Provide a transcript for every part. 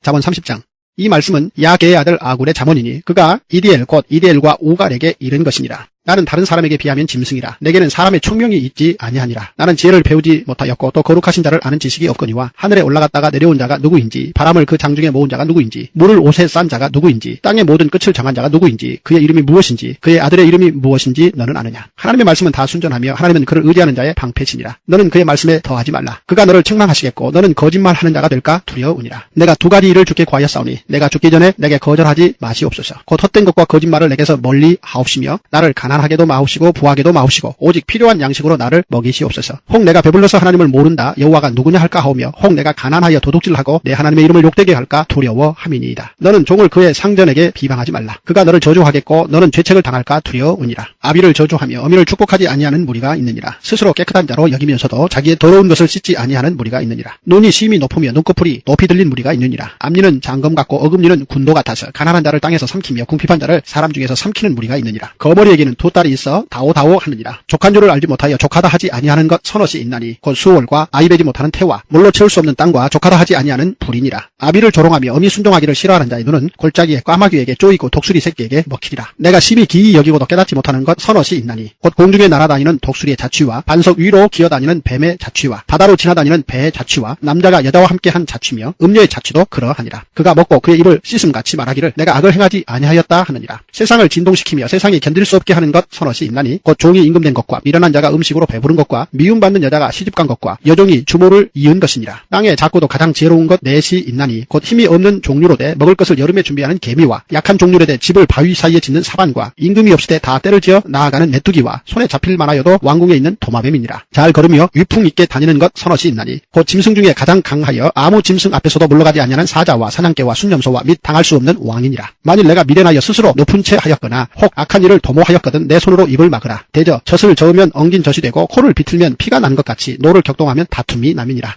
잠언 30장. 이 말씀은 야게의 아들 아굴의 잠언이니 그가 이디엘 곧 이디엘과 우갈에게 이른 것이니라. 나는 다른 사람에게 비하면 짐승이라. 내게는 사람의 총명이 있지 아니하니라. 나는 지혜를 배우지 못하였고 또 거룩하신 자를 아는 지식이 없거니와 하늘에 올라갔다가 내려온 자가 누구인지, 바람을 그 장중에 모은 자가 누구인지, 물을 옷에 싼 자가 누구인지, 땅의 모든 끝을 정한 자가 누구인지, 그의 이름이 무엇인지, 그의 아들의 이름이 무엇인지 너는 아느냐. 하나님의 말씀은 다 순전하며 하나님은 그를 의지하는 자의 방패시니라. 너는 그의 말씀에 더하지 말라. 그가 너를 책망하시겠고 너는 거짓말하는 자가 될까 두려우니라. 내가 두 가지 일을 주께 구하였사오니 내가 죽기 전에 내게 거절하지 마시옵소서. 곧 헛된 것과 거짓말을 내게서 멀리 하옵시며 나를 가난하게도 마옵시고 부하게도 마옵시고 오직 필요한 양식으로 나를 먹이시옵소서. 혹 내가 배불러서 하나님을 모른다 여호와가 누구냐 할까 하오며 혹 내가 가난하여 도둑질하고 내 하나님의 이름을 욕되게 할까 두려워함이니이다. 너는 종을 그의 상전에게 비방하지 말라. 그가 너를 저주하겠고 너는 죄책을 당할까 두려우니라. 아비를 저주하며 어미를 축복하지 아니하는 무리가 있느니라. 스스로 깨끗한 자로 여기면서도 자기의 더러운 것을 씻지 아니하는 무리가 있느니라. 눈이 심히 높으며 눈꺼풀이 높이 들린 무리가 있느니라. 앞니는 장검 같고 어금니는 군도 같아서 가난한 자를 땅에서 삼키며 궁핍한 자를 사람 중에서 삼키는 무리가 있느니라. 거머리에게는 두 딸이 있어 다오다오 하느니라. 족한 줄을 알지 못하여 족하다 하지 아니하는 것 서넛이 있나니 곧 수월과 아이배지 못하는 태와 물로 채울 수 없는 땅과 족하다 하지 아니하는 불이니라. 아비를 조롱하며 어미 순종하기를 싫어하는 자의 눈은 골짜기에 까마귀에게 쪼이고 독수리 새끼에게 먹히리라. 내가 심히 기이 여기고도 깨닫지 못하는 것 서넛이 있나니 곧 공중에 날아다니는 독수리의 자취와 반석 위로 기어다니는 뱀의 자취와 바다로 지나다니는 배의 자취와 남자가 여자와 함께한 자취며 음녀의 자취도 그러하니라. 그가 먹고 그의 입을 씻음같이 말하기를 내가 악을 행하지 아니하였다 하느니라. 세상을 진동시키며 세상이 견딜 수 없게 하는 것 서넛이 있나니 곧 종이 임금된 것과 미련한 자가 음식으로 배부른 것과 미움받는 여자가 시집간 것과 여종이 주모를 이은 것이니라. 땅에 작고도 가장 지혜로운 것 넷이 있나니 곧 힘이 없는 종류로되 먹을 것을 여름에 준비하는 개미와 약한 종류로되 집을 바위 사이에 짓는 사반과 임금이 없을 때 다 때를 지어 나아가는 메뚜기와 손에 잡힐 만하여도 왕궁에 있는 도마뱀이니라. 잘 걸으며 위풍 있게 다니는 것 서넛이 있나니 곧 짐승 중에 가장 강하여 아무 짐승 앞에서도 물러가지 아니하는 사자와 사냥개와 순념소와 및 당할 수 없는 왕이니라. 만일 내가 미련하여 스스로 높은 채 하였거나 혹 악한 일을 도모하였거든 내 손으로 입을 막으라. 대저 젖을 저으면 엉긴 젖이 되고 코를 비틀면 피가 난 것 같이 노를 격동하면 다툼이 남이니라.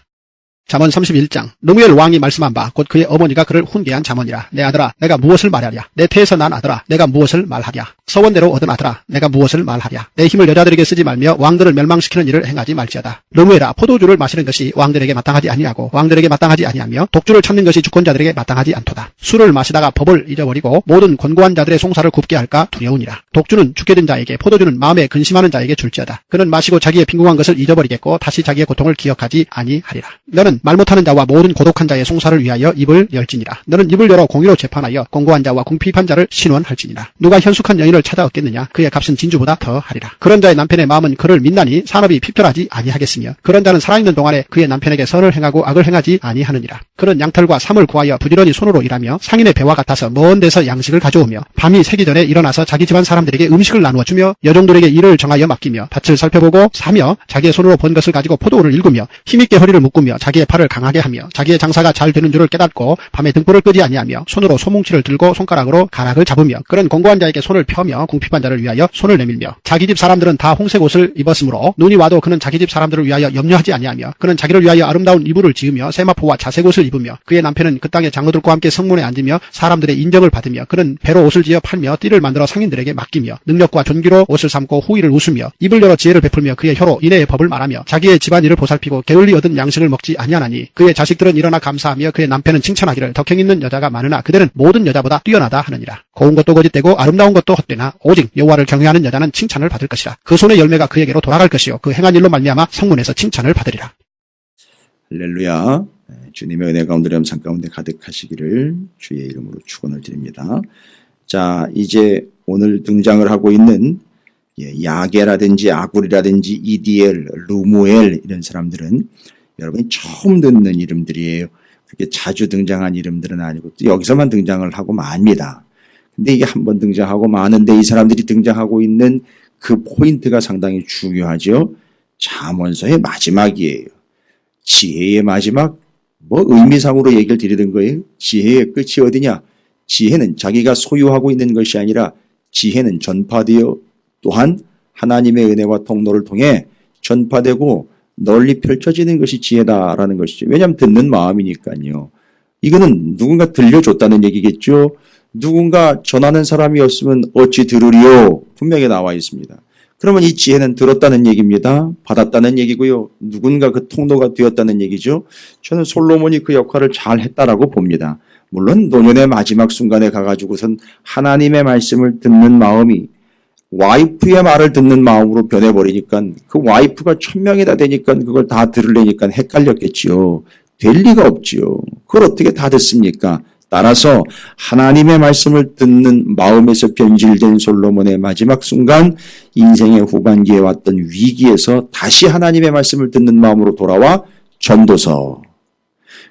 잠언 31장. 르무엘 왕이 말씀한 바 곧 그의 어머니가 그를 훈계한 잠언이라. 내 아들아 내가 무엇을 말하랴. 내 태에서 난 아들아 내가 무엇을 말하랴. 서원대로 얻은 아들아 내가 무엇을 말하랴. 내 힘을 여자들에게 쓰지 말며 왕들을 멸망시키는 일을 행하지 말지어다. 르무엘아 포도주를 마시는 것이 왕들에게 마땅하지 아니하고 왕들에게 마땅하지 아니하며 독주를 찾는 것이 주권자들에게 마땅하지 않도다. 술을 마시다가 법을 잊어버리고 모든 권고한 자들의 송사를 굽게 할까 두려우니라. 독주는 죽게 된 자에게 포도주는 마음에 근심하는 자에게 줄지어다. 그는 마시고 자기의 빈궁한 것을 잊어버리겠고 다시 자기의 고통을 기억하지 아니하리라. 너는 말 못하는 자와 모든 고독한 자의 송사를 위하여 입을 열지니라. 너는 입을 열어 공의로 재판하여 공고한 자와 궁핍한 자를 신원할지니라. 누가 현숙한 여인을 찾아 얻겠느냐. 그의 값은 진주보다 더하리라. 그런 자의 남편의 마음은 그를 믿나니 산업이 피편하지 아니하겠으며 그런 자는 살아있는 동안에 그의 남편에게 선을 행하고 악을 행하지 아니하느니라. 그는 양털과 삼을 구하여 부지런히 손으로 일하며 상인의 배와 같아서 먼 데서 양식을 가져오며 밤이 새기 전에 일어나서 자기 집안 사람들에게 음식을 나누어 주며 여종들에게 일을 정하여 맡기며 밭을 살펴보고 사며 자기의 손으로 번 것을 가지고 포도를 일구며 힘있게 허리를 묶으며 자기의 팔을 강하게 하며 자기의 장사가 잘 되는 줄을 깨닫고 밤에 등불을 끄지 아니하며 손으로 소뭉치를 들고 손가락으로 가락을 잡으며 그런 공고한 자에게 손을 펴며 궁핍한 자를 위하여 손을 내밀며 자기 집 사람들은 다 홍색 옷을 입었으므로 눈이 와도 그는 자기 집 사람들을 위하여 염려하지 아니하며 그는 자기를 위하여 아름다운 이불을 지으며 세마포와 자색 옷을 입으며 그의 남편은 그 땅의 장로들과 함께 성문에 앉으며 사람들의 인정을 받으며 그는 배로 옷을 지어 팔며 띠를 만들어 상인들에게 맡기며 능력과 존귀로 옷을 삼고 후의를 웃으며 입을 열어 지혜를 베풀며 그의 혀로 인애의 법을 말하며 자기의 집안일을 보살피고 게을리 얻은 양식을 먹지 아니하나니 그의 자식들은 일어나 감사하며 그의 남편은 칭찬하기를 덕행 있는 여자가 많으나 그들은 모든 여자보다 뛰어나다 하느니라. 고운 것도 거짓되고 아름다운 것도 헛되나 오직 여호와를 경외하는 여자는 칭찬을 받을 것이라. 그 손의 열매가 그에게로 돌아갈 것이요 그 행한 일로 말미암아 성문에서 칭찬을 받으리라. 할렐루야. 주님의 은혜 가운데 영상 가운데 가득하시기를 주의 이름으로 축원을 드립니다. 자, 이제 오늘 등장을 하고 있는 야게라든지 아굴이라든지 이디엘, 루무엘 이런 사람들은 여러분이 처음 듣는 이름들이에요. 그렇게 자주 등장한 이름들은 아니고 또 여기서만 등장을 하고 맙니다. 근데 이게 한 번 등장하고 마는데 이 사람들이 등장하고 있는 그 포인트가 상당히 중요하죠. 잠언서의 마지막이에요. 지혜의 마지막, 의미상으로 얘기를 드리는 거예요. 지혜의 끝이 어디냐? 지혜는 자기가 소유하고 있는 것이 아니라 지혜는 전파되어 또한 하나님의 은혜와 통로를 통해 전파되고 널리 펼쳐지는 것이 지혜다라는 것이죠. 왜냐하면 듣는 마음이니까요. 이거는 누군가 들려줬다는 얘기겠죠. 누군가 전하는 사람이 없으면 어찌 들으리요? 분명히 나와 있습니다. 그러면 이 지혜는 들었다는 얘기입니다. 받았다는 얘기고요. 누군가 그 통로가 되었다는 얘기죠. 저는 솔로몬이 그 역할을 잘 했다라고 봅니다. 물론 노년의 마지막 순간에 가가지고선 하나님의 말씀을 듣는 마음이 와이프의 말을 듣는 마음으로 변해버리니까 그 와이프가 1000명이나 되니까 그걸 다 들으려니까 헷갈렸겠지요. 될 리가 없지요. 그걸 어떻게 다 듣습니까? 따라서 하나님의 말씀을 듣는 마음에서 변질된 솔로몬의 마지막 순간 인생의 후반기에 왔던 위기에서 다시 하나님의 말씀을 듣는 마음으로 돌아와 전도서.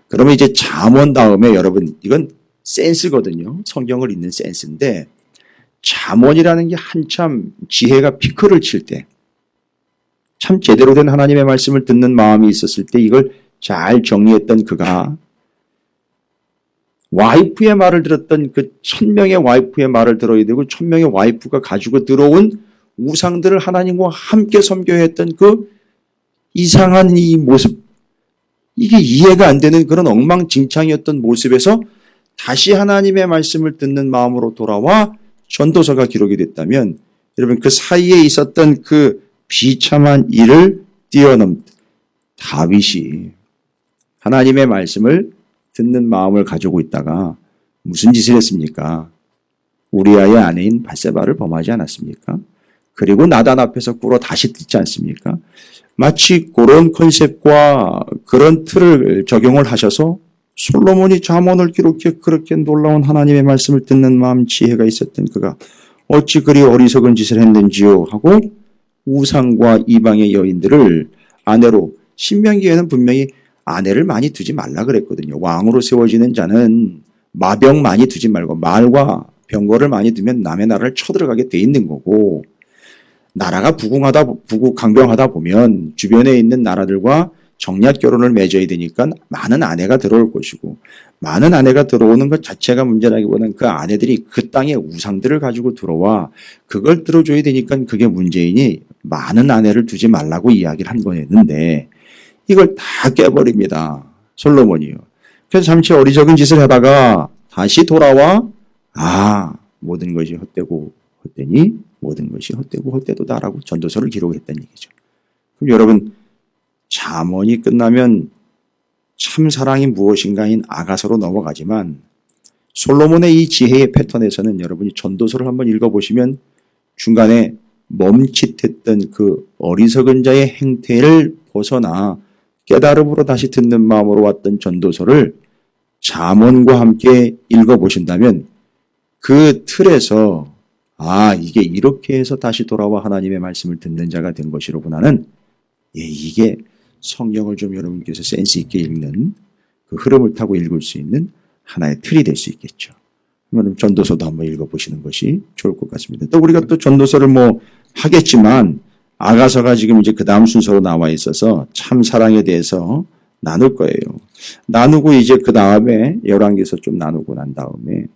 그러면 이제 잠언 다음에 여러분 이건 센스거든요. 성경을 읽는 센스인데 잠언이라는 게 한참 지혜가 피크를 칠 때 참 제대로 된 하나님의 말씀을 듣는 마음이 있었을 때 이걸 잘 정리했던 그가 와이프의 말을 들었던 그 1000명의 와이프의 말을 들어야 되고 1000명의 와이프가 가지고 들어온 우상들을 하나님과 함께 섬겨야 했던 그 이상한 이 모습, 이게 이해가 안 되는 그런 엉망진창이었던 모습에서 다시 하나님의 말씀을 듣는 마음으로 돌아와 전도서가 기록이 됐다면 여러분 그 사이에 있었던 그 비참한 일을 뛰어넘 다윗이 하나님의 말씀을 듣는 마음을 가지고 있다가 무슨 짓을 했습니까? 우리아의 아내인 밧세바를 범하지 않았습니까? 그리고 나단 앞에서 꿇어 다시 듣지 않습니까? 마치 그런 컨셉과 그런 틀을 적용을 하셔서 솔로몬이 잠언을 기록해 그렇게 놀라운 하나님의 말씀을 듣는 마음 지혜가 있었던 그가 어찌 그리 어리석은 짓을 했는지요 하고 우상과 이방의 여인들을 아내로 신명기에는 분명히 아내를 많이 두지 말라 그랬거든요. 왕으로 세워지는 자는 마병 많이 두지 말고 말과 병거를 많이 두면 남의 나라를 쳐들어가게 돼 있는 거고 나라가 강병하다 보면 주변에 있는 나라들과 정략 결혼을 맺어야 되니까 많은 아내가 들어올 것이고 많은 아내가 들어오는 것 자체가 문제라기보다는 그 아내들이 그 땅의 우상들을 가지고 들어와 그걸 들어줘야 되니까 그게 문제이니 많은 아내를 두지 말라고 이야기를 한 거였는데 이걸 다 깨버립니다. 솔로몬이요. 그래서 잠시 어리석은 짓을 하다가 다시 돌아와 모든 것이 헛되고 헛되니 모든 것이 헛되고 헛되도다라고 전도서를 기록했다는 얘기죠. 그럼 여러분 잠언이 끝나면 참사랑이 무엇인가인 아가서로 넘어가지만 솔로몬의 이 지혜의 패턴에서는 여러분이 전도서를 한번 읽어보시면 중간에 멈칫했던 그 어리석은 자의 행태를 벗어나 깨달음으로 다시 듣는 마음으로 왔던 전도서를 잠언과 함께 읽어보신다면 그 틀에서 이게 이렇게 해서 다시 돌아와 하나님의 말씀을 듣는 자가 된 것이로구나는 이게 성경을 좀 여러분께서 센스 있게 읽는 그 흐름을 타고 읽을 수 있는 하나의 틀이 될 수 있겠죠. 그러면 전도서도 한번 읽어보시는 것이 좋을 것 같습니다. 또 우리가 또 전도서를 하겠지만 아가서가 지금 이제 그 다음 순서로 나와 있어서 참 사랑에 대해서 나눌 거예요. 나누고 이제 그 다음에 열왕기서 좀 나누고 난 다음에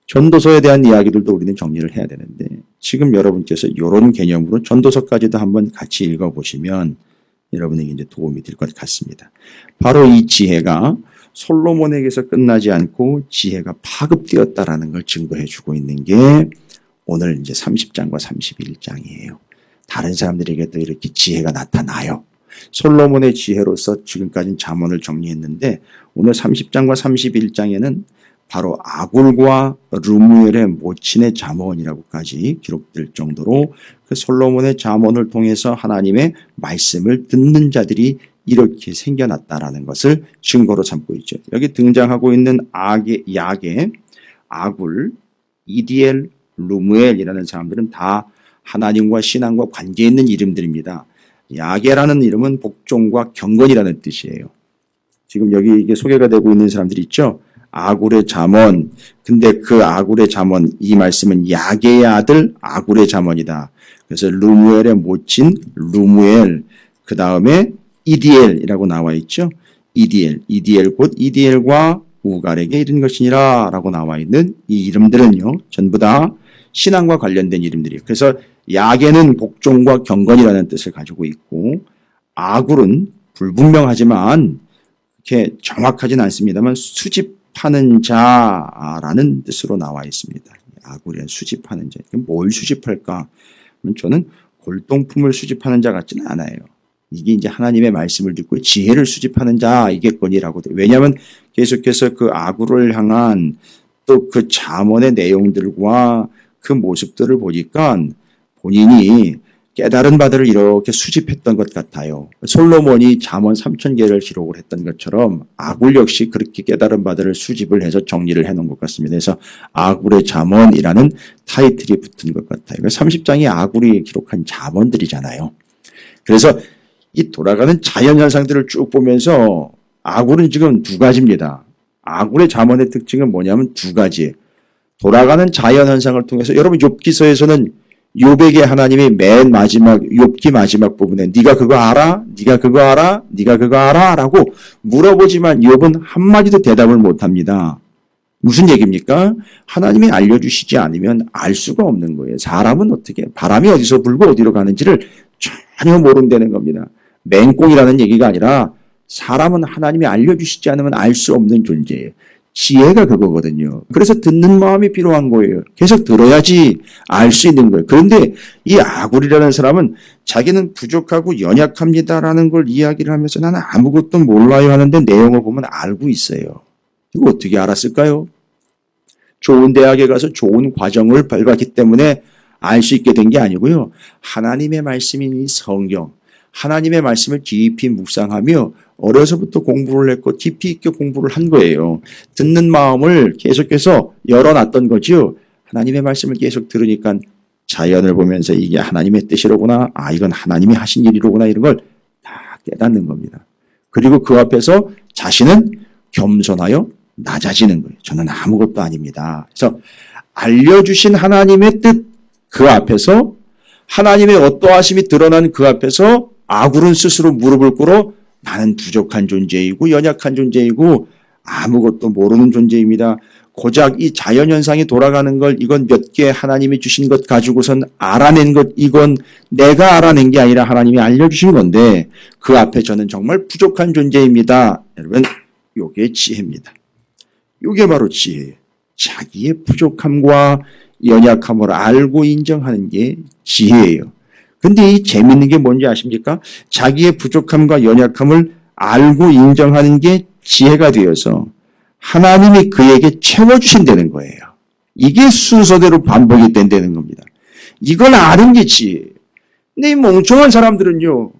전도서에 대한 이야기들도 우리는 정리를 해야 되는데 지금 여러분께서 이런 개념으로 전도서까지도 한번 같이 읽어보시면 여러분에게 이제 도움이 될 것 같습니다. 바로 이 지혜가 솔로몬에게서 끝나지 않고 지혜가 파급되었다라는 걸 증거해 주고 있는 게 오늘 이제 30장과 31장이에요. 다른 사람들에게도 이렇게 지혜가 나타나요. 솔로몬의 지혜로서 지금까지는 잠언을 정리했는데 오늘 30장과 31장에는 바로 아굴과 르무엘의 모친의 잠언이라고까지 기록될 정도로 그 솔로몬의 잠언을 통해서 하나님의 말씀을 듣는 자들이 이렇게 생겨났다라는 것을 증거로 삼고 있죠. 여기 등장하고 있는 야게, 아굴, 이디엘, 르무엘이라는 사람들은 다 하나님과 신앙과 관계 있는 이름들입니다. 야게라는 이름은 복종과 경건이라는 뜻이에요. 지금 여기 이게 소개가 되고 있는 사람들이 있죠. 아굴의 잠언. 근데 그 아굴의 잠언, 이 말씀은 야게의 아들 아굴의 잠언이다. 그래서 르무엘의 모친 르무엘, 그 다음에 이디엘이라고 나와 있죠. 이디엘 곧 이디엘과 우갈에게 이른 것이니라 라고 나와 있는 이 이름들은요, 전부 다 신앙과 관련된 이름들이에요. 그래서 야게는 복종과 경건이라는 뜻을 가지고 있고, 아굴은 불분명하지만 이렇게 정확하진 않습니다만 수집하는 자라는 뜻으로 나와 있습니다. 아굴의 수집하는 자. 뭘 수집할까? 저는 골동품을 수집하는 자 같지는 않아요. 이게 이제 하나님의 말씀을 듣고 지혜를 수집하는 자이겠거니라고. 왜냐하면 계속해서 그 아구를 향한 또 그 잠언의 내용들과 그 모습들을 보니까 본인이 깨달은 바들을 이렇게 수집했던 것 같아요. 솔로몬이 잠언 3000개를 기록을 했던 것처럼 아굴 역시 그렇게 깨달은 바들을 수집을 해서 정리를 해놓은 것 같습니다. 그래서 아굴의 잠언이라는 타이틀이 붙은 것 같아요. 30장이 아굴이 기록한 잠언들이잖아요. 그래서 이 돌아가는 자연현상들을 쭉 보면서 아굴은 지금 두 가지입니다. 아굴의 잠언의 특징은 뭐냐면 두 가지. 돌아가는 자연현상을 통해서 여러분 욥기서에서는 욥에게 하나님이 맨 마지막 욥기 마지막 부분에 네가 그거 알아? 네가 그거 알아? 네가 그거 알아? 라고 물어보지만 욥은 한마디도 대답을 못합니다. 무슨 얘기입니까? 하나님이 알려주시지 않으면 알 수가 없는 거예요. 사람은 어떻게 바람이 어디서 불고 어디로 가는지를 전혀 모른다는 겁니다. 맹꽁이라는 얘기가 아니라 사람은 하나님이 알려주시지 않으면 알 수 없는 존재예요. 지혜가 그거거든요. 그래서 듣는 마음이 필요한 거예요. 계속 들어야지 알 수 있는 거예요. 그런데 이 아굴이라는 사람은 자기는 부족하고 연약합니다라는 걸 이야기를 하면서 나는 아무것도 몰라요 하는데 내용을 보면 알고 있어요. 이거 어떻게 알았을까요? 좋은 대학에 가서 좋은 과정을 밟았기 때문에 알 수 있게 된 게 아니고요. 하나님의 말씀인 이 성경, 하나님의 말씀을 깊이 묵상하며 어려서부터 공부를 했고 깊이 있게 공부를 한 거예요. 듣는 마음을 계속해서 열어놨던 거죠. 하나님의 말씀을 계속 들으니까 자연을 보면서 이게 하나님의 뜻이로구나. 아, 이건 하나님이 하신 일이로구나. 이런 걸 다 깨닫는 겁니다. 그리고 그 앞에서 자신은 겸손하여 낮아지는 거예요. 저는 아무것도 아닙니다. 그래서 알려주신 하나님의 뜻 그 앞에서 하나님의 어떠하심이 드러난 그 앞에서 아굴은 스스로 무릎을 꿇어 나는 부족한 존재이고 연약한 존재이고 아무것도 모르는 존재입니다. 고작 이 자연현상이 돌아가는 걸 이건 몇 개 하나님이 주신 것 가지고선 알아낸 것 이건 내가 알아낸 게 아니라 하나님이 알려주신 건데 그 앞에 저는 정말 부족한 존재입니다. 여러분 요게 지혜입니다. 요게 바로 지혜예요. 자기의 부족함과 연약함을 알고 인정하는 게 지혜예요. 근데 이 재밌는 게 뭔지 아십니까? 자기의 부족함과 연약함을 알고 인정하는 게 지혜가 되어서 하나님이 그에게 채워주신다는 거예요. 이게 순서대로 반복이 된다는 겁니다. 이걸 아는 게 지혜예요. 근데 이 멍청한 사람들은요.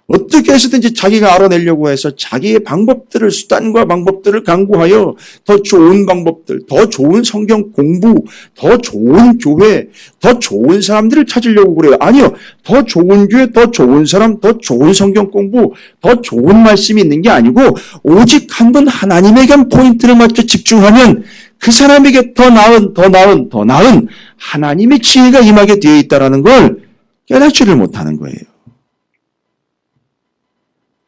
어떻게 해서든지 자기가 알아내려고 해서 자기의 방법들을 수단과 방법들을 강구하여 더 좋은 방법들, 더 좋은 성경 공부, 더 좋은 교회, 더 좋은 사람들을 찾으려고 그래요. 아니요. 더 좋은 교회, 더 좋은 사람, 더 좋은 성경 공부, 더 좋은 말씀이 있는 게 아니고 오직 한 번 하나님에게 포인트를 맞춰 집중하면 그 사람에게 더 나은 하나님의 지혜가 임하게 되어 있다는 걸 깨닫지를 못하는 거예요.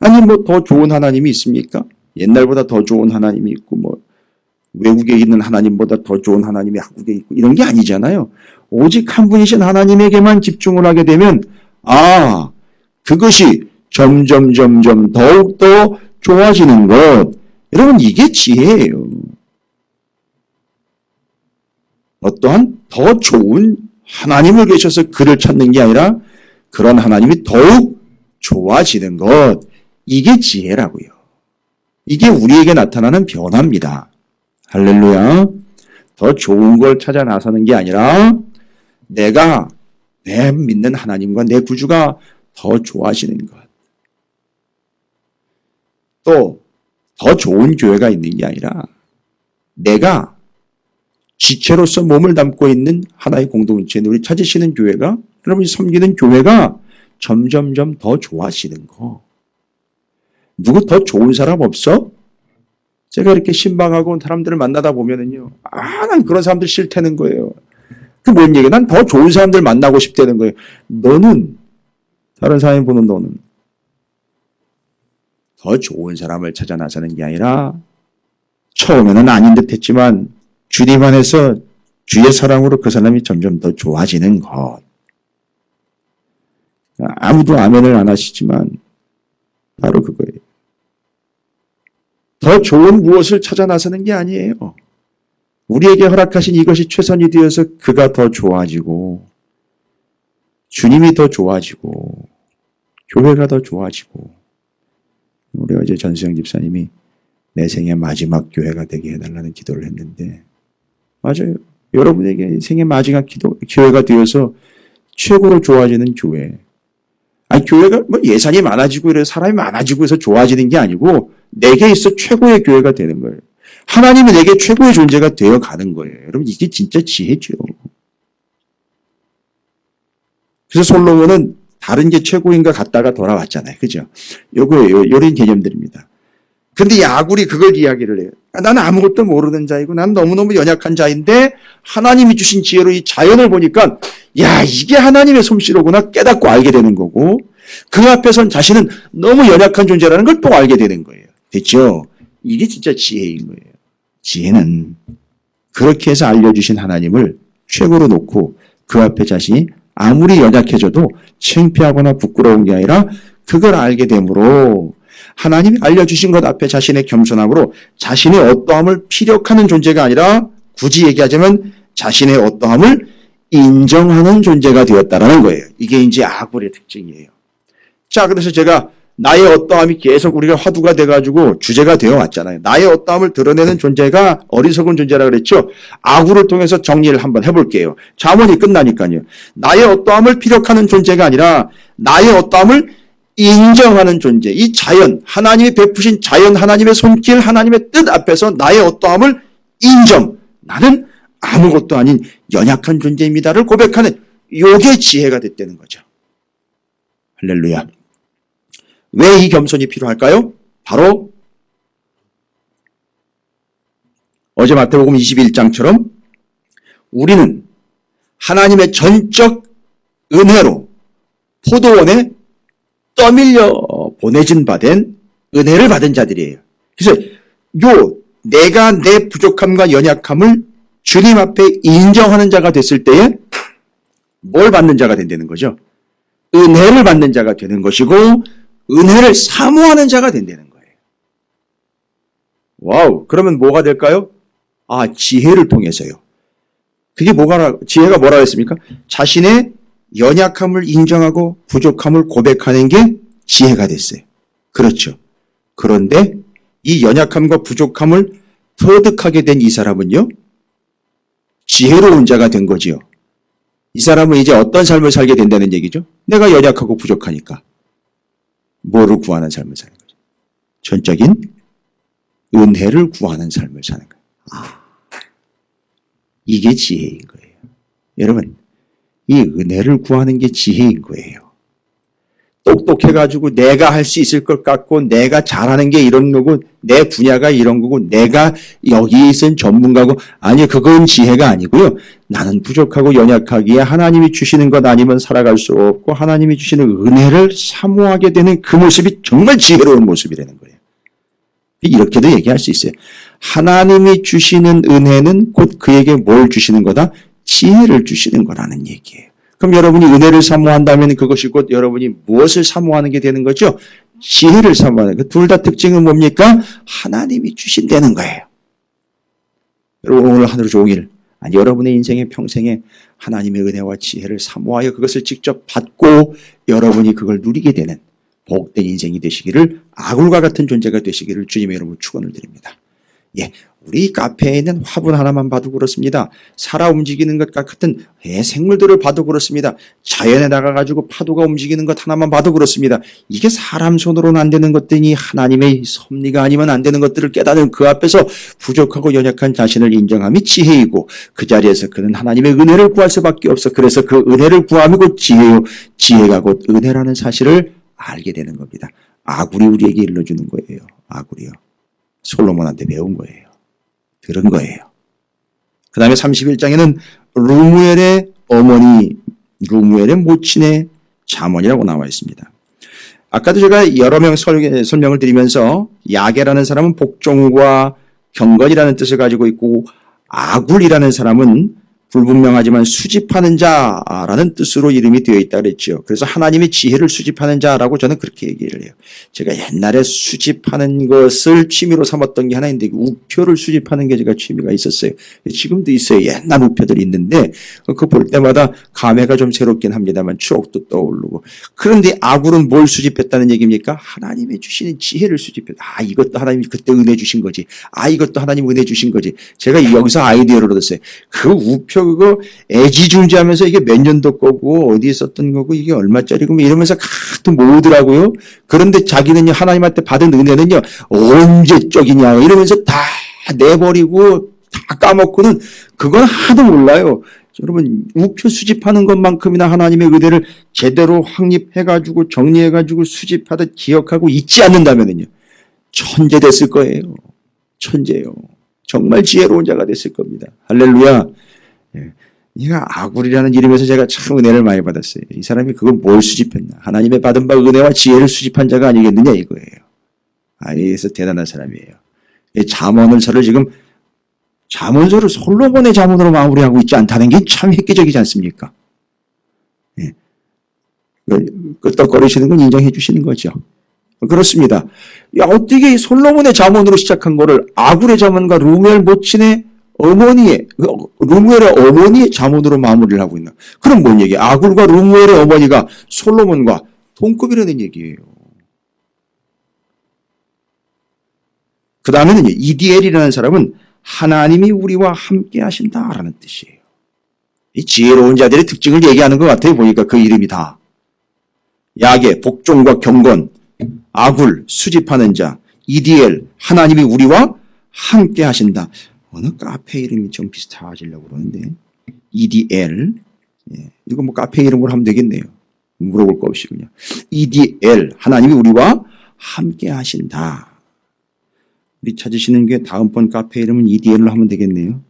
아니 뭐 더 좋은 하나님이 있습니까? 옛날보다 더 좋은 하나님이 있고 뭐 외국에 있는 하나님보다 더 좋은 하나님이 한국에 있고 이런 게 아니잖아요. 오직 한 분이신 하나님에게만 집중을 하게 되면 아 그것이 점점 더욱더 좋아지는 것. 여러분 이게 지혜예요. 어떠한 더 좋은 하나님을 계셔서 그를 찾는 게 아니라 그런 하나님이 더욱 좋아지는 것. 이게 지혜라고요. 이게 우리에게 나타나는 변화입니다. 할렐루야. 더 좋은 걸 찾아 나서는 게 아니라 내가 내 믿는 하나님과 내 구주가 더 좋아지는 것. 또 더 좋은 교회가 있는 게 아니라 내가 지체로서 몸을 담고 있는 하나의 공동체, 우리 찾으시는 교회가 여러분이 섬기는 교회가 점점 더 좋아지는 거. 누구 더 좋은 사람 없어? 제가 이렇게 신방하고 사람들을 만나다 보면은요, 난 그런 사람들 싫다는 거예요. 그 뭔 얘기야? 난 더 좋은 사람들 만나고 싶다는 거예요. 너는, 다른 사람이 보는 너는, 더 좋은 사람을 찾아 나서는 게 아니라, 처음에는 아닌 듯 했지만, 주님 안에서 주의 사랑으로 그 사람이 점점 더 좋아지는 것. 아무도 아멘을 안 하시지만, 바로 그거예요. 더 좋은 무엇을 찾아 나서는 게 아니에요. 우리에게 허락하신 이것이 최선이 되어서 그가 더 좋아지고 주님이 더 좋아지고 교회가 더 좋아지고, 우리 어제 전수영 집사님이 내 생애 마지막 교회가 되게 해달라는 기도를 했는데, 맞아요. 여러분에게 생애 마지막 교회가 되어서 최고로 좋아지는 교회. 아니, 교회가 뭐 예산이 많아지고 이래서 사람이 많아지고 해서 좋아지는 게 아니고, 내게 있어 최고의 교회가 되는 거예요. 하나님이 내게 최고의 존재가 되어 가는 거예요. 여러분, 이게 진짜 지혜죠. 그래서 솔로몬은 다른 게 최고인가 갔다가 돌아왔잖아요. 그죠? 요거예요. 요런 개념들입니다. 근데 이 아굴이 그걸 이야기를 해요. 나는 아무것도 모르는 자이고 난 너무너무 연약한 자인데 하나님이 주신 지혜로 이 자연을 보니까 야, 이게 하나님의 솜씨로구나 깨닫고 알게 되는 거고 그 앞에선 자신은 너무 연약한 존재라는 걸 또 알게 되는 거예요. 됐죠? 이게 진짜 지혜인 거예요. 지혜는 그렇게 해서 알려주신 하나님을 최고로 놓고 그 앞에 자신이 아무리 연약해져도 창피하거나 부끄러운 게 아니라 그걸 알게 되므로 하나님이 알려주신 것 앞에 자신의 겸손함으로 자신의 어떠함을 피력하는 존재가 아니라 굳이 얘기하자면 자신의 어떠함을 인정하는 존재가 되었다라는 거예요. 이게 이제 아굴의 특징이에요. 자, 그래서 제가 나의 어떠함이 계속 우리가 화두가 돼가지고 주제가 되어 왔잖아요. 나의 어떠함을 드러내는 존재가 어리석은 존재라 그랬죠. 아굴을 통해서 정리를 한번 해볼게요. 잠언이 끝나니까요. 나의 어떠함을 피력하는 존재가 아니라 나의 어떠함을 인정하는 존재. 이 자연, 하나님이 베푸신 자연, 하나님의 손길, 하나님의 뜻 앞에서 나의 어떠함을 인정. 나는 아무것도 아닌 연약한 존재입니다를 고백하는 요게 지혜가 됐다는 거죠. 할렐루야. 왜 이 겸손이 필요할까요? 바로 어제 마태복음 21장처럼 우리는 하나님의 전적 은혜로 포도원에 떠밀려 보내진 바된 은혜를 받은 자들이에요. 그래서 내가 내 부족함과 연약함을 주님 앞에 인정하는 자가 됐을 때에 뭘 받는 자가 된다는 거죠? 은혜를 받는 자가 되는 것이고 은혜를 사모하는 자가 된다는 거예요. 와우, 그러면 뭐가 될까요? 지혜를 통해서요. 그게 지혜가 뭐라고 했습니까? 자신의 연약함을 인정하고 부족함을 고백하는 게 지혜가 됐어요. 그렇죠. 그런데 이 연약함과 부족함을 터득하게 된 이 사람은요, 지혜로운 자가 된 거지요. 이 사람은 이제 어떤 삶을 살게 된다는 얘기죠? 내가 연약하고 부족하니까. 뭐를 구하는 삶을 사는 거죠? 전적인 은혜를 구하는 삶을 사는 거예요. 이게 지혜인 거예요. 여러분, 이 은혜를 구하는 게 지혜인 거예요. 똑똑해가지고 내가 할 수 있을 것 같고 내가 잘하는 게 이런 거고 내 분야가 이런 거고 내가 여기에 있은 전문가고 아니 그건 지혜가 아니고요. 나는 부족하고 연약하기에 하나님이 주시는 것 아니면 살아갈 수 없고 하나님이 주시는 은혜를 사모하게 되는 그 모습이 정말 지혜로운 모습이라는 거예요. 이렇게도 얘기할 수 있어요. 하나님이 주시는 은혜는 곧 그에게 뭘 주시는 거다? 지혜를 주시는 거라는 얘기예요. 그럼 여러분이 은혜를 사모한다면 그것이 곧 여러분이 무엇을 사모하는 게 되는 거죠? 지혜를 사모하는 거. 둘 다 특징은 뭡니까? 하나님이 주신다는 거예요. 여러분 오늘 하루 종일 여러분의 인생의 평생에 하나님의 은혜와 지혜를 사모하여 그것을 직접 받고 여러분이 그걸 누리게 되는 복된 인생이 되시기를 아굴과 같은 존재가 되시기를 주님의 이름으로 축원을 드립니다. 우리 카페에 있는 화분 하나만 봐도 그렇습니다. 살아 움직이는 것 같은 생물들을 봐도 그렇습니다. 자연에 나가가지고 파도가 움직이는 것 하나만 봐도 그렇습니다. 이게 사람 손으로는 안 되는 것들이 하나님의 섭리가 아니면 안 되는 것들을 깨닫는 그 앞에서 부족하고 연약한 자신을 인정함이 지혜이고 그 자리에서 그는 하나님의 은혜를 구할 수밖에 없어. 그래서 그 은혜를 구함이 곧 지혜요. 지혜가 곧 은혜라는 사실을 알게 되는 겁니다. 아굴이 우리에게 일러주는 거예요. 아굴이요. 솔로몬한테 배운 거예요. 들은 거예요. 그 다음에 31장에는 루무엘의 어머니, 루무엘의 모친의 잠언이라고 나와 있습니다. 아까도 제가 여러 명 설명을 드리면서 야게라는 사람은 복종과 경건이라는 뜻을 가지고 있고 아굴이라는 사람은 불분명하지만 수집하는 자라는 뜻으로 이름이 되어 있다 그랬죠. 그래서 하나님의 지혜를 수집하는 자라고 저는 그렇게 얘기를 해요. 제가 옛날에 수집하는 것을 취미로 삼았던 게 하나 있는데 우표를 수집하는 게 제가 취미가 있었어요. 지금도 있어요. 옛날 우표들이 있는데 그거 볼 때마다 감회가 좀 새롭긴 합니다만 추억도 떠오르고. 그런데 아굴은 뭘 수집했다는 얘기입니까? 하나님의 주시는 지혜를 수집했다. 이것도 하나님이 그때 은혜 주신 거지. 이것도 하나님 은혜 주신 거지. 제가 여기서 아이디어를 얻었어요. 그 우표 그거 애지중지하면서 이게 몇 년도 거고 어디에 썼던 거고 이게 얼마짜리고 이러면서 가끔 모으더라고요. 그런데 자기는 하나님한테 받은 은혜는요 언제적이냐 이러면서 다 내버리고 다 까먹고는 그건 하도 몰라요. 여러분 우표 수집하는 것만큼이나 하나님의 은혜를 제대로 확립해가지고 정리해가지고 수집하듯 기억하고 잊지 않는다면요 천재 됐을 거예요. 천재요. 정말 지혜로운 자가 됐을 겁니다. 할렐루야. 이가 아굴이라는 이름에서 제가 참 은혜를 많이 받았어요. 이 사람이 그걸 뭘 수집했나? 하나님의 받은 바 은혜와 지혜를 수집한 자가 아니겠느냐 이거예요. 그래서 대단한 사람이에요. 잠언을 지금 잠언서를 솔로몬의 잠언으로 마무리하고 있지 않다는 게 참 획기적이지 않습니까? 끄떡거리시는 건 인정해 주시는 거죠. 그렇습니다. 어떻게 솔로몬의 잠언으로 시작한 거를 아굴의 잠언과 루멜 모친의 루무엘의 어머니의 잠언으로 마무리를 하고 있나? 그럼 뭔 얘기야? 아굴과 루무엘의 어머니가 솔로몬과 동급이라는 얘기예요. 그 다음에는 이디엘이라는 사람은 하나님이 우리와 함께 하신다라는 뜻이에요. 이 지혜로운 자들의 특징을 얘기하는 것 같아요. 보니까 그 이름이 다. 야게, 복종과 경건, 아굴, 수집하는 자, 이디엘, 하나님이 우리와 함께 하신다. 어느 카페 이름이 좀 비슷해지려고 그러는데 EDL 이거 뭐 카페 이름으로 하면 되겠네요. 물어볼 거 없이 그냥 EDL 하나님이 우리와 함께 하신다. 우리 찾으시는 게 다음번 카페 이름은 EDL로 하면 되겠네요.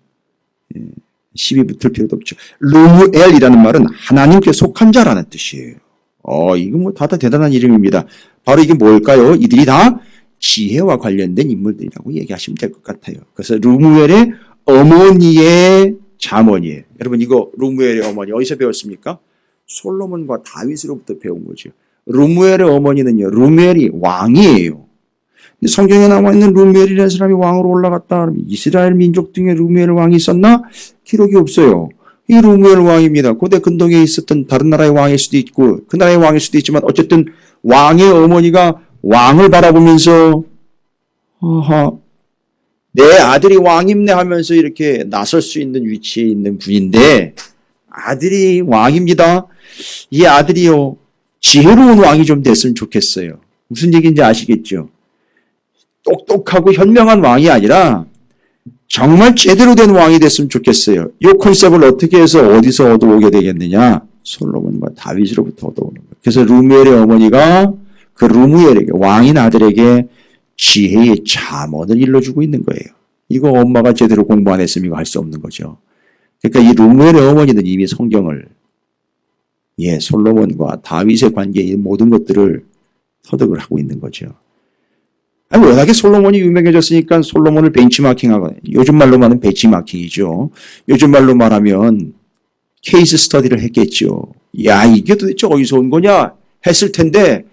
시비 붙을 필요도 없죠. 르무엘이라는 말은 하나님께 속한 자라는 뜻이에요. 이거 뭐 다 대단한 이름입니다. 바로 이게 뭘까요? 이들이 다 지혜와 관련된 인물들이라고 얘기하시면 될 것 같아요. 그래서 루무엘의 어머니의 잠언이에요. 여러분 이거 루무엘의 어머니 어디서 배웠습니까? 솔로몬과 다윗으로부터 배운 거죠. 루무엘의 어머니는요. 루무엘이 왕이에요. 근데 성경에 나와 있는 루무엘이라는 사람이 왕으로 올라갔다. 이스라엘 민족 중에 루무엘 왕이 있었나? 기록이 없어요. 이 루무엘 왕입니다. 고대 근동에 있었던 다른 나라의 왕일 수도 있고 그 나라의 왕일 수도 있지만 어쨌든 왕의 어머니가 왕을 바라보면서 내 아들이 왕임네 하면서 이렇게 나설 수 있는 위치에 있는 분인데 아들이 왕입니다. 이 아들이요 지혜로운 왕이 좀 됐으면 좋겠어요. 무슨 얘기인지 아시겠죠? 똑똑하고 현명한 왕이 아니라 정말 제대로 된 왕이 됐으면 좋겠어요. 이 컨셉을 어떻게 해서 어디서 얻어오게 되겠느냐? 솔로몬과 다윗으로부터 얻어오는 거예요. 그래서 루무엘의 어머니가 그 루무엘에게 왕인 아들에게 지혜의 잠언을 일러주고 있는 거예요. 이거 엄마가 제대로 공부 안 했으면 이거 할 수 없는 거죠. 그러니까 이 루무엘의 어머니는 이미 성경을 솔로몬과 다윗의 관계의 모든 것들을 터득을 하고 있는 거죠. 워낙에 솔로몬이 유명해졌으니까 솔로몬을 벤치마킹하거든요. 요즘 말로 말하면 벤치마킹이죠. 요즘 말로 말하면 케이스 스터디를 했겠죠. 이게 도대체 어디서 온 거냐 했을 텐데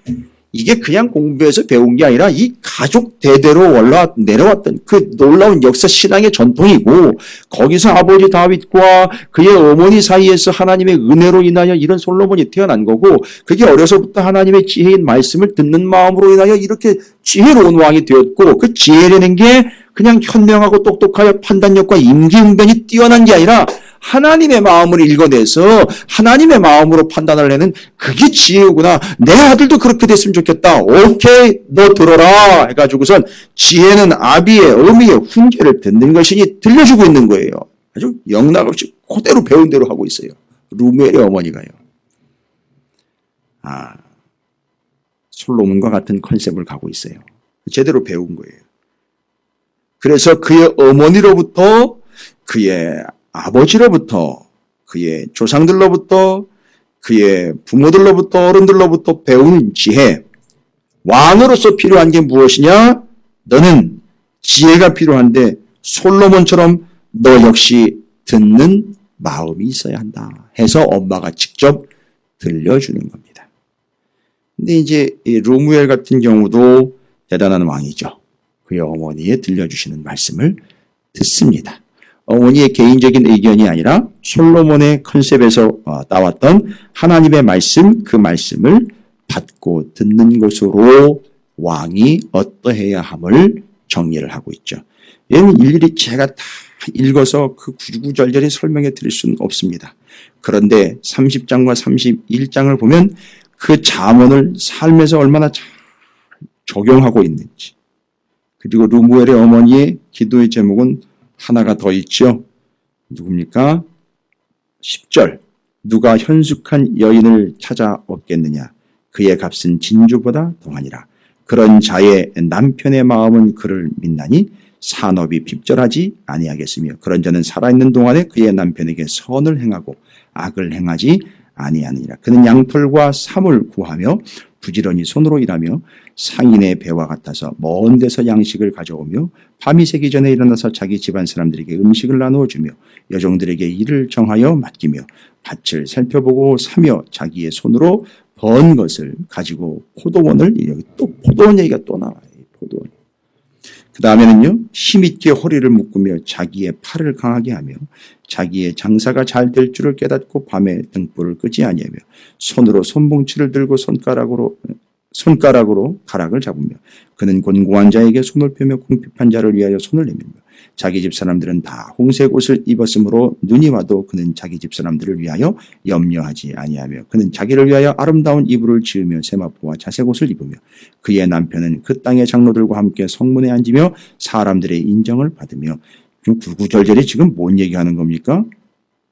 이게 그냥 공부해서 배운 게 아니라 이 가족 대대로 내려왔던 그 놀라운 역사 신앙의 전통이고 거기서 아버지 다윗과 그의 어머니 사이에서 하나님의 은혜로 인하여 이런 솔로몬이 태어난 거고 그게 어려서부터 하나님의 지혜인 말씀을 듣는 마음으로 인하여 이렇게 지혜로운 왕이 되었고 그 지혜라는 게 그냥 현명하고 똑똑하여 판단력과 임기응변이 뛰어난 게 아니라 하나님의 마음을 읽어내서 하나님의 마음으로 판단을 하는 그게 지혜구나. 내 아들도 그렇게 됐으면 좋겠다. 오케이 너 들어라 해가지고선 지혜는 아비의 어미의 훈계를 듣는 것이니 들려주고 있는 거예요. 아주 영락없이 그대로 배운 대로 하고 있어요. 루무엘의 어머니가요. 솔로몬과 같은 컨셉을 가고 있어요. 제대로 배운 거예요. 그래서 그의 어머니로부터 그의 아버지로부터 그의 조상들로부터 그의 부모들로부터 어른들로부터 배우는 지혜 왕으로서 필요한 게 무엇이냐? 너는 지혜가 필요한데 솔로몬처럼 너 역시 듣는 마음이 있어야 한다 해서 엄마가 직접 들려주는 겁니다. 근데 이제 루무엘 같은 경우도 대단한 왕이죠. 그의 어머니의 들려주시는 말씀을 듣습니다. 어머니의 개인적인 의견이 아니라 솔로몬의 컨셉에서 따왔던 하나님의 말씀, 그 말씀을 받고 듣는 것으로 왕이 어떠해야 함을 정리를 하고 있죠. 얘는 일일이 제가 다 읽어서 그 구구절절히 설명해 드릴 수는 없습니다. 그런데 30장과 31장을 보면 그 잠언을 삶에서 얼마나 잘 적용하고 있는지, 그리고 루무엘의 어머니의 기도의 제목은 하나가 더 있죠. 누굽니까? 10절. 누가 현숙한 여인을 찾아 얻겠느냐? 그의 값은 진주보다 더하니라. 그런 자의 남편의 마음은 그를 믿나니 산업이 핍절하지 아니하겠으며 그런 자는 살아있는 동안에 그의 남편에게 선을 행하고 악을 행하지 아니하느니라. 그는 양털과 삼을 구하며 부지런히 손으로 일하며 상인의 배와 같아서 먼 데서 양식을 가져오며 밤이 새기 전에 일어나서 자기 집안 사람들에게 음식을 나누어 주며 여종들에게 일을 정하여 맡기며 밭을 살펴보고 사며 자기의 손으로 번 것을 가지고 포도원을, 여기 또 포도원 얘기가 또 나와요. 포도원. 그 다음에는요, 힘있게 허리를 묶으며 자기의 팔을 강하게 하며 자기의 장사가 잘 될 줄을 깨닫고 밤에 등불을 끄지 아니하며 손으로 손봉치를 들고 손가락으로 가락을 잡으며 그는 곤고한 자에게 손을 펴며 궁핍한 자를 위하여 손을 내밀며 자기 집 사람들은 다 홍색 옷을 입었으므로 눈이 와도 그는 자기 집 사람들을 위하여 염려하지 아니하며 그는 자기를 위하여 아름다운 이불을 지으며 세마포와 자색 옷을 입으며 그의 남편은 그 땅의 장로들과 함께 성문에 앉으며 사람들의 인정을 받으며 구구절절히 지금 뭔 얘기하는 겁니까?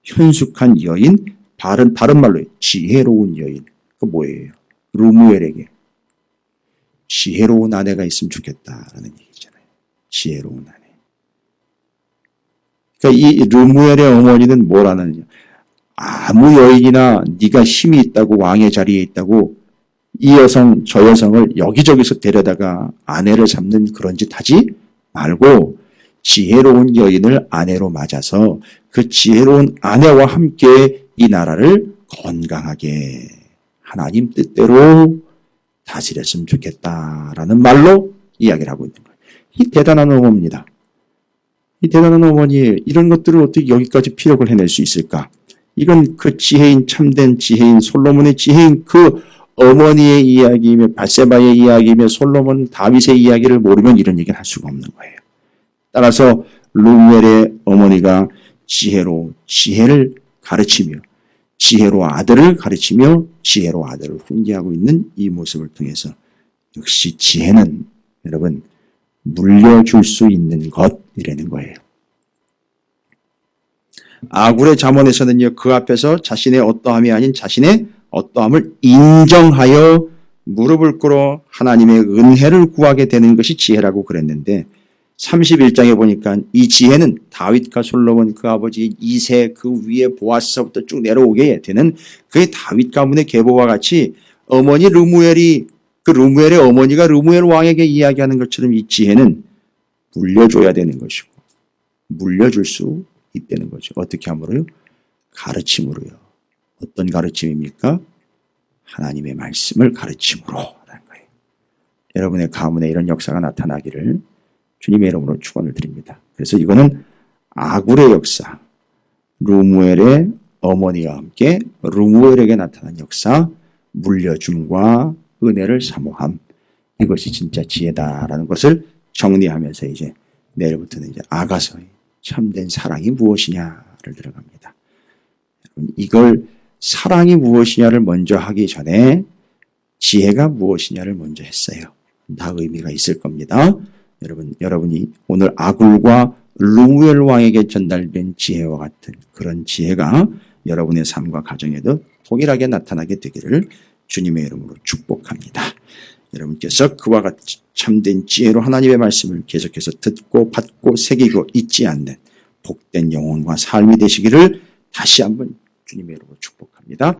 현숙한 여인, 바른 말로 지혜로운 여인. 그 뭐예요? 루무엘에게 지혜로운 아내가 있으면 좋겠다라는 얘기잖아요. 지혜로운 아내. 그러니까 이 루무엘의 어머니는 뭐라느냐? 아무 여인이나 네가 힘이 있다고 왕의 자리에 있다고 이 여성 저 여성을 여기저기서 데려다가 아내를 잡는 그런 짓 하지 말고 지혜로운 여인을 아내로 맞아서 그 지혜로운 아내와 함께 이 나라를 건강하게 하나님 뜻대로 다스렸으면 좋겠다라는 말로 이야기를 하고 있는 거예요. 이 대단한 어머니입니다. 이 대단한 어머니, 이런 것들을 어떻게 여기까지 피력을 해낼 수 있을까? 이건 그 지혜인, 참된 지혜인, 솔로몬의 지혜인 그 어머니의 이야기이며 밧세바의 이야기이며 솔로몬 다윗의 이야기를 모르면 이런 얘기를 할 수가 없는 거예요. 따라서 루무엘의 어머니가 지혜로 지혜를 가르치며 지혜로 아들을 가르치며 지혜로 아들을 훈계하고 있는 이 모습을 통해서 역시 지혜는 여러분 물려줄 수 있는 것이라는 거예요. 아굴의 잠언에서는요, 그 앞에서 자신의 어떠함이 아닌 자신의 어떠함을 인정하여 무릎을 꿇어 하나님의 은혜를 구하게 되는 것이 지혜라고 그랬는데 31장에 보니까 이 지혜는 다윗과 솔로몬 그 아버지 2세 그 위에 보아스서부터 쭉 내려오게 되는 그의 다윗 가문의 계보와 같이 어머니 루무엘이 그 루무엘의 어머니가 루무엘 왕에게 이야기하는 것처럼 이 지혜는 물려줘야 되는 것이고 물려줄 수 있다는 거죠. 어떻게 함으로요? 가르침으로요. 어떤 가르침입니까? 하나님의 말씀을 가르침으로 하는 거예요. 여러분의 가문에 이런 역사가 나타나기를 주님의 이름으로 축원을 드립니다. 그래서 이거는 아굴의 역사, 루무엘의 어머니와 함께 루무엘에게 나타난 역사, 물려줌과 은혜를 사모함, 이것이 진짜 지혜다라는 것을 정리하면서 이제 내일부터는 이제 아가서의 참된 사랑이 무엇이냐를 들어갑니다. 이걸 사랑이 무엇이냐를 먼저 하기 전에 지혜가 무엇이냐를 먼저 했어요. 다 의미가 있을 겁니다. 여러분이 오늘 아굴과 루무엘 왕에게 전달된 지혜와 같은 그런 지혜가 여러분의 삶과 가정에도 동일하게 나타나게 되기를 주님의 이름으로 축복합니다. 여러분께서 그와 같이 참된 지혜로 하나님의 말씀을 계속해서 듣고 받고 새기고 잊지 않는 복된 영혼과 삶이 되시기를 다시 한번 주님의 이름으로 축복합니다.